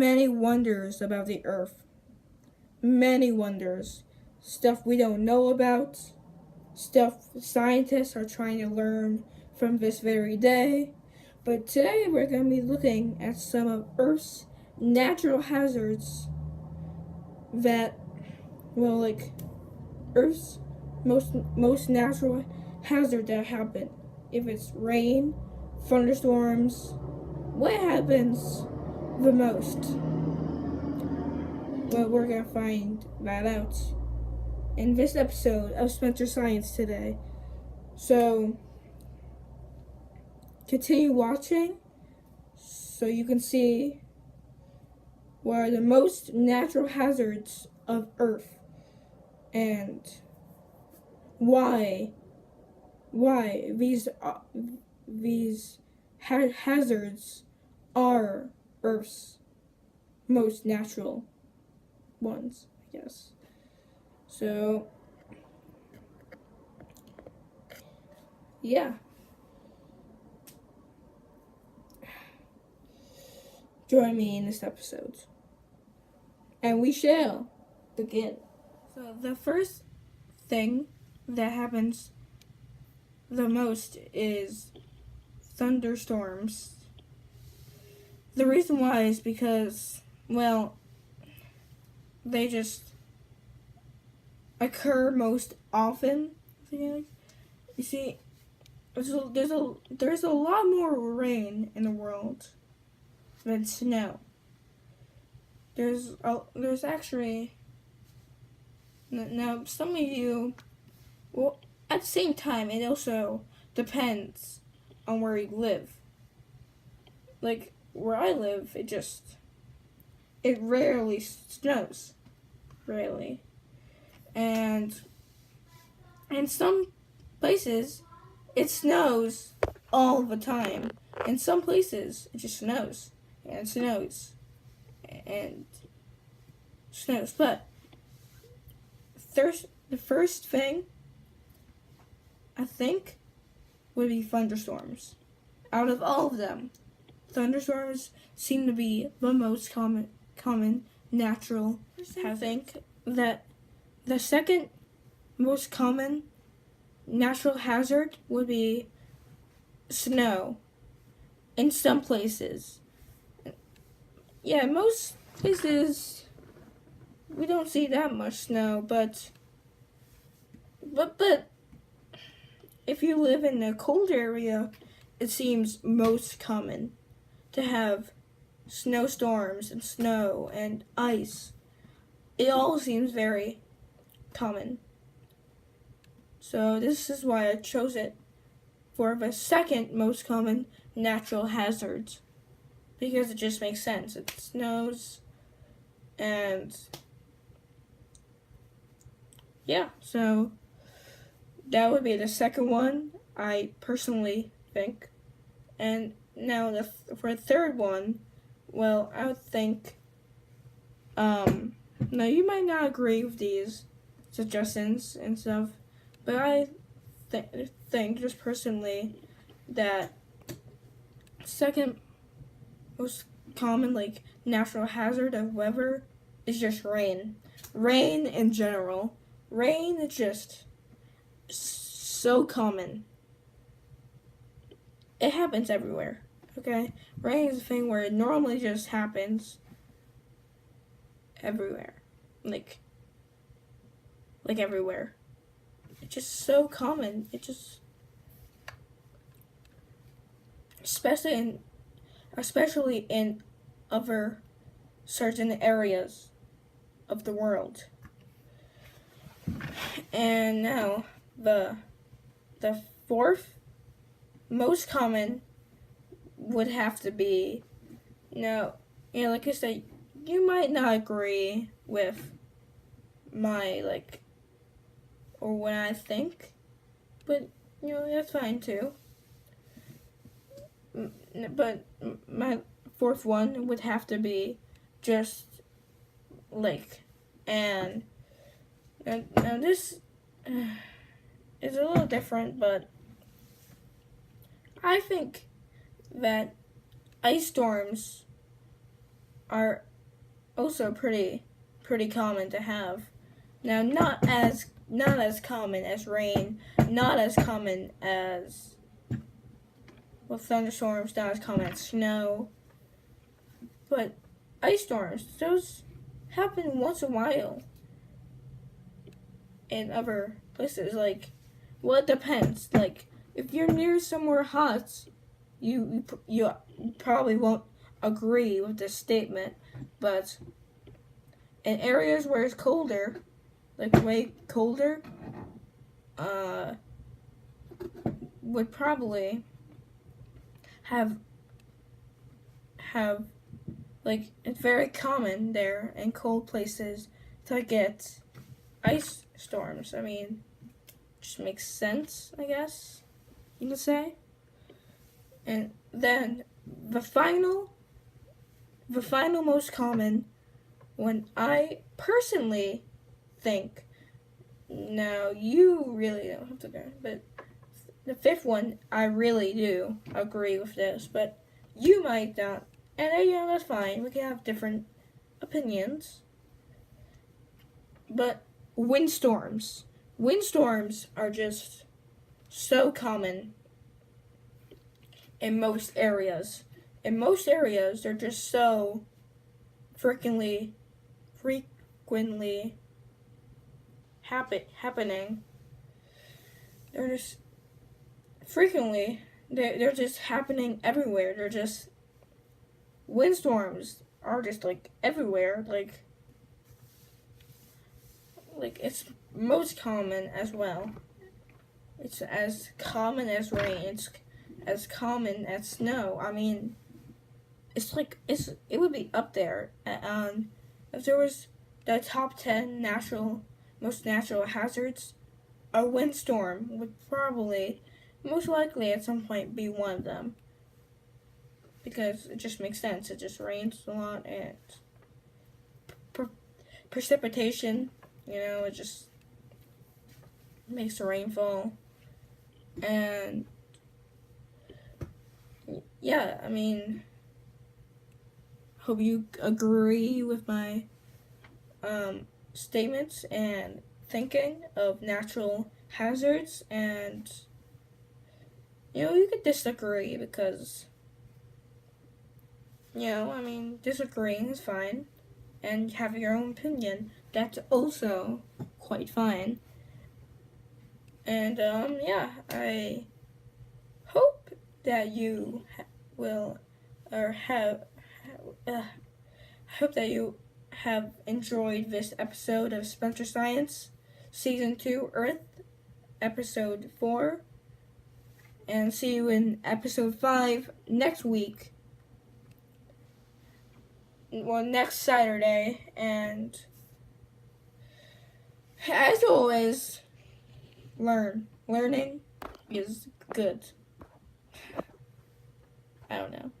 many wonders about the earth. Many wonders. Stuff we don't know about. Stuff scientists are trying to learn from this very day. But today we're going to be looking at some of Earth's natural hazards that, well, like Earth's most natural hazard that happen. If it's rain, thunderstorms, what happens the most? Well, we're gonna find that out in this episode of Spencer Science today. So continue watching so you can see what are the most natural hazards of Earth and why these hazards are Earth's most natural ones, I guess. So, yeah. Join me in this episode. And we shall begin. So, the first thing that happens the most is thunderstorms. The reason why is because, well, they just occur most often. You see, there's a lot more rain in the world than snow. There's actually, now some of you, well, at the same time, it also depends on where you live. Like where I live, it rarely snows. Rarely. And in some places, it snows all the time. In some places, it just snows. And snows. And snows. But the first thing, I think, would be thunderstorms. Out of all of them, thunderstorms seem to be the most common natural. I think that the second most common natural hazard would be snow. In some places. Yeah, most places we don't see that much snow, but if you live in a cold area, it seems most common to have snowstorms and snow and ice. It all seems very common. So this is why I chose it for the second most common natural hazards. Because it just makes sense. It snows and yeah, so that would be the second one, I personally think. And now for the third one, well, I would think, now you might not agree with these suggestions and stuff, but I think just personally that second most common, like, natural hazard of weather is just rain. Rain in general. Rain is just so common. It happens everywhere, okay? Rain is a thing where it normally just happens everywhere. Like everywhere. It's just so common. It just, especially in other certain areas of the world. And now the fourth most common would have to be, like I said, you might not agree with my, or what I think, but, that's fine too. But my fourth one would have to be just, and now this is a little different, but I think that ice storms are also pretty common to have. Now, not as common as rain, not as common as thunderstorms, not as common as snow, but ice storms, those happen once in a while in other places. Like, well, it depends. Like, if you're near somewhere hot, you probably won't agree with this statement, but in areas where it's colder, like way colder, would probably have like, it's very common there in cold places to get ice storms. I mean, just makes sense, I guess you can say. And then the final most common one, I personally think, now you really don't have to go, but the fifth one, I really do agree with this, but you might not, and that's fine. We can have different opinions. But windstorms are just so common in most areas. In most areas, they're just so frequently happening. They're just frequently, they're just happening everywhere. They're just, windstorms are just like everywhere. Like it's most common as well. It's as common as rain. It's as common as snow. I mean, it would be up there. If there was the top 10 most natural hazards, a windstorm would probably, most likely at some point, be one of them. Because it just makes sense. It just rains a lot, and precipitation, it just makes the rain fall. And yeah, I mean, hope you agree with my statements and thinking of natural hazards, and you could disagree because disagreeing is fine, and have your own opinion, that's also quite fine. And I hope that you will, or have, I hope that you have enjoyed this episode of Spencer Science, Season 2, Earth, Episode 4, and see you in Episode 5 next week. Well, next Saturday, and as always, learning is good. I don't know.